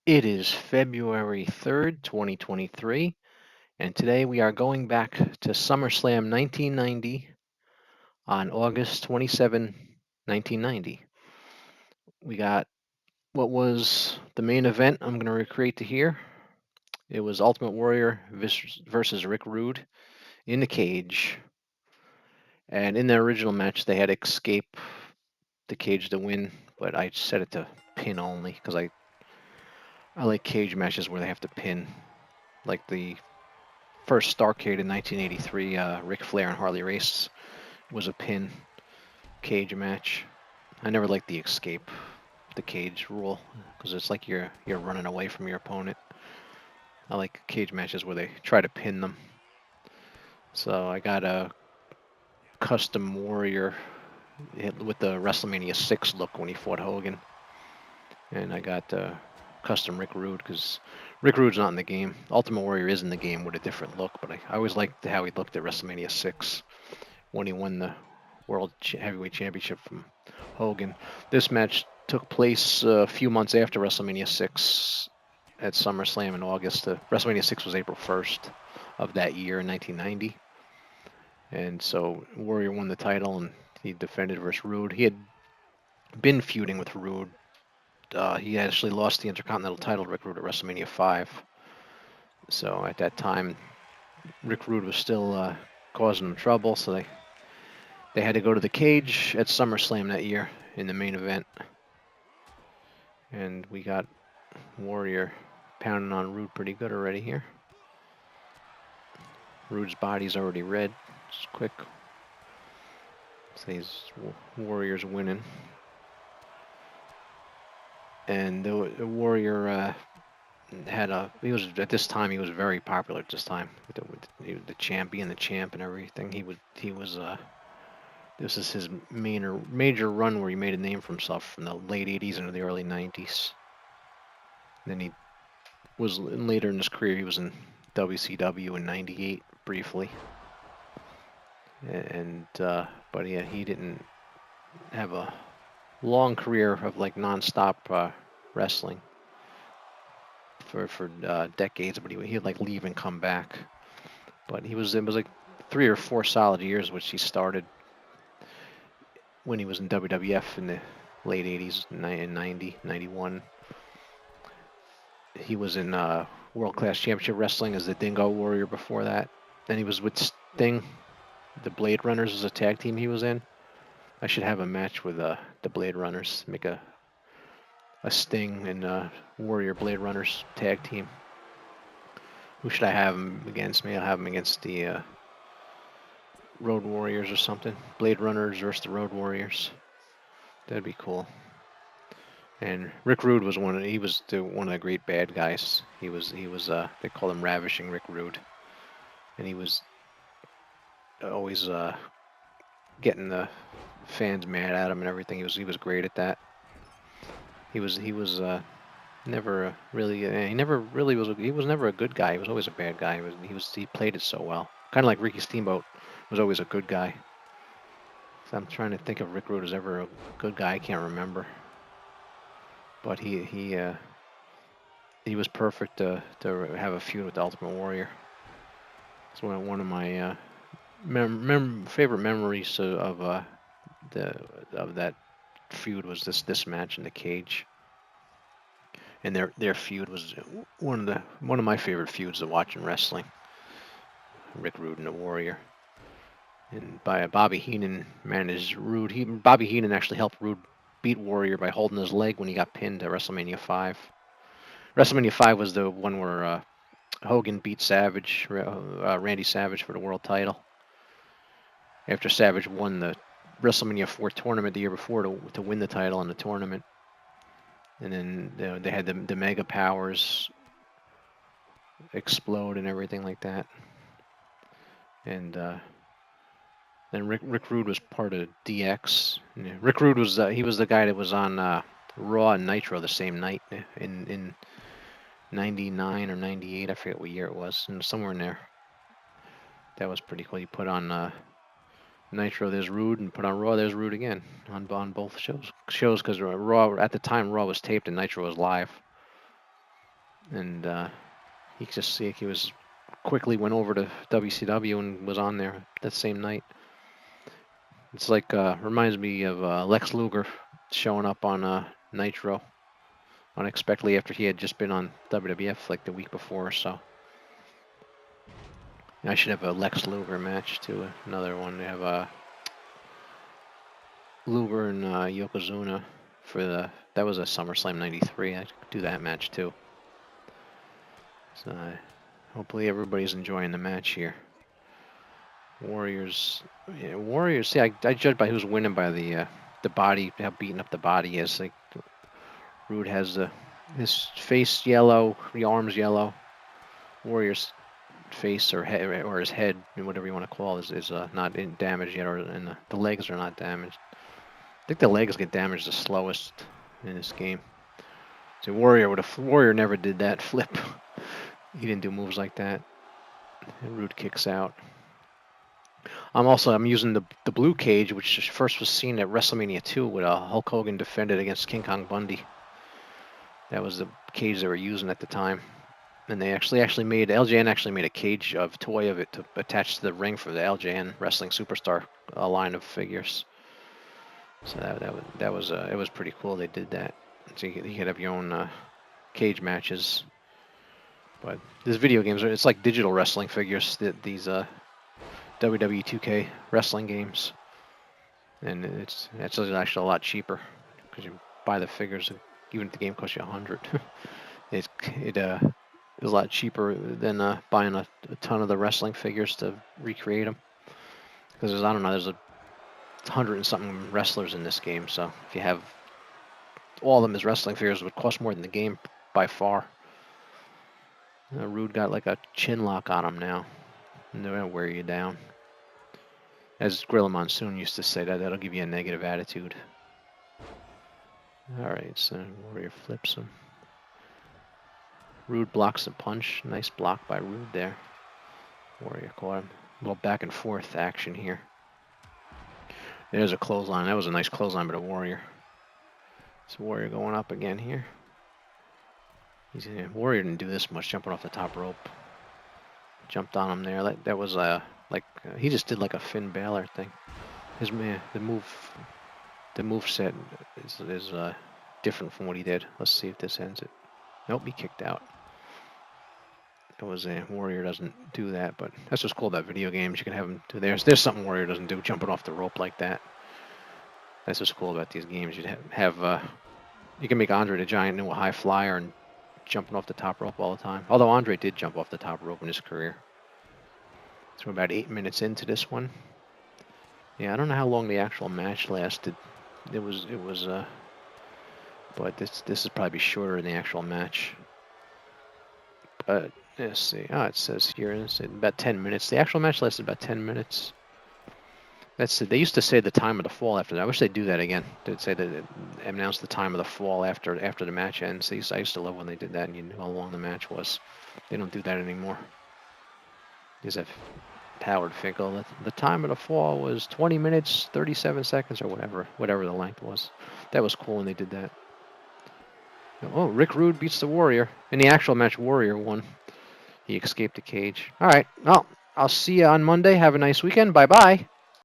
It is February 3rd, 2023, and today we are going back to Summerslam 1990 on August 27, 1990. We got what was the main event I'm going to recreate to here. It was Ultimate Warrior versus Rick Rude in the cage. And in the original match, they had Escape the cage to win, but I set it to pin only because I like cage matches where they have to pin, like the first Starrcade in 1983, Ric Flair and Harley Race was a pin cage match. I never liked the escape, the cage rule, because it's like you're running away from your opponent. I like cage matches where they try to pin them. So I got a custom Warrior with the WrestleMania 6 look when he fought Hogan, and I got custom Rick Rude because Rick Rude's not in the game. Ultimate Warrior is in the game with a different look, but I always liked how he looked at WrestleMania 6 when he won the World Heavyweight Championship from Hogan. This match took place a few months after WrestleMania 6 at SummerSlam in August. WrestleMania 6 was April 1st of that year in 1990. And so Warrior won the title and he defended versus Rude. He had been feuding with Rude. He actually lost the Intercontinental title to Rick Rude at WrestleMania 5. So at that time, Rick Rude was still causing him trouble. So they had to go to the cage at SummerSlam that year in the main event. And we got Warrior pounding on Rude pretty good already here. Rude's body's already red. Just quick. So these Warrior's winning. And the Warrior he was at this time he was very popular at this time with the champ, being the champ and everything. He was this is his major run where he made a name for himself from the late 80s into the early 90s. Then he was later in his career he was in WCW in '98 briefly, and but yeah, he didn't have a long career of like nonstop wrestling for decades. But he'd like leave and come back. But it was like 3 or 4 solid years, which he started when he was in WWF in the late 80s, in 90, 91. He was in World Class Championship Wrestling as the Dingo Warrior before that. Then he was with Sting. The Blade Runners was a tag team he was in. I should have a match with the Blade Runners. Make a Sting and Warrior Blade Runners tag team. Who should I have him against? Maybe I'll have him against the Road Warriors or something. Blade Runners versus the Road Warriors. That'd be cool. And Rick Rude was one of the great bad guys. He was they called him Ravishing Rick Rude, and he was always getting the fans mad at him and everything. He was great at that. He was never really he was never a good guy. He was always a bad guy. He played it so well. Kind of like Ricky Steamboat was always a good guy. So I'm trying to think of Rick Rude as ever a good guy. I can't remember. But he was perfect to have a feud with the Ultimate Warrior. It's one of my favorite memories of that feud was this match in the cage. And their feud was one of my favorite feuds to watch in wrestling. Rick Rude and the Warrior. And by Bobby Heenan managed Rude. Bobby Heenan actually helped Rude beat Warrior by holding his leg when he got pinned at WrestleMania 5. WrestleMania 5 was the one where Hogan beat Randy Savage for the world title. After Savage won the WrestleMania 4 tournament the year before to win the title in the tournament. And then they had the Mega Powers explode and everything like that. And then Rick Rude was part of DX. And Rick Rude was he was the guy that was on Raw and Nitro the same night in 99 or 98. I forget what year it was, and somewhere in there. That was pretty cool. You put on Nitro, there's Rude, and put on Raw, there's Rude again on both shows because Raw at the time Raw was taped and Nitro was live. and he was quickly went over to WCW and was on there that same night. It's like reminds me of Lex Luger showing up on Nitro unexpectedly after he had just been on WWF like the week before or so. I should have a Lex Luger match too. Another one. We have Luger and Yokozuna for that was a SummerSlam '93. I could do that match too. So hopefully everybody's enjoying the match here. Warriors. Yeah, Warriors. See, I judge by who's winning by the body, how beaten up the body is. Like Rude has his face yellow, the arms yellow. Warriors face or head or his head, whatever you want to call it, is not damaged yet, and the legs are not damaged. I think the legs get damaged the slowest in this game. So Warrior never did that flip. He didn't do moves like that. And Rude kicks out. I'm using the blue cage, which first was seen at WrestleMania 2 with Hulk Hogan defended against King Kong Bundy. That was the cage they were using at the time. And they actually made LJN actually made a cage of toy of it to attach to the ring for the LJN Wrestling Superstar line of figures. So that was it was pretty cool. They did that. So you could have your own cage matches. But these video games it's like digital wrestling figures. These WWE 2K wrestling games, and it's actually a lot cheaper because you buy the figures. Even if the game costs you $100, it is a lot cheaper than buying a ton of the wrestling figures to recreate them. Because there's 100 and something wrestlers in this game. So if you have all of them as wrestling figures, it would cost more than the game by far. Rude got like a chin lock on him now, and they're gonna wear you down. As Gorilla Monsoon used to say, that'll give you a negative attitude. All right, so Warrior flips him. Rude blocks a punch. Nice block by Rude there. Warrior caught him. A little back and forth action here. There's a clothesline. That was a nice clothesline by the Warrior. So Warrior going up again here. Warrior didn't do this much, jumping off the top rope. Jumped on him there. That was he just did like a Finn Balor thing. The move set is different from what he did. Let's see if this ends it. Nope, he kicked out. It was a Warrior doesn't do that, but that's what's cool about video games. You can have him do. There's something Warrior doesn't do, jumping off the rope like that. That's what's cool about these games. You'd have you can make Andre the Giant into a high flyer and jumping off the top rope all the time. Although Andre did jump off the top rope in his career. So we're about 8 minutes into this one. Yeah, I don't know how long the actual match lasted. It was but this is probably shorter than the actual match. But let's see. Oh, it says here it's about 10 minutes. The actual match lasted about 10 minutes. That's it. They used to say the time of the fall after that. I wish they'd do that again. They'd say that announce the time of the fall after the match ends. I used to love when they did that and you knew how long the match was. They don't do that anymore. Is that Howard Finkel? The time of the fall was 20 minutes, 37 seconds, or whatever the length was. That was cool when they did that. Oh, Rick Rude beats the Warrior. In the actual match, Warrior won. He escaped the cage. All right. Well, I'll see you on Monday. Have a nice weekend. Bye-bye.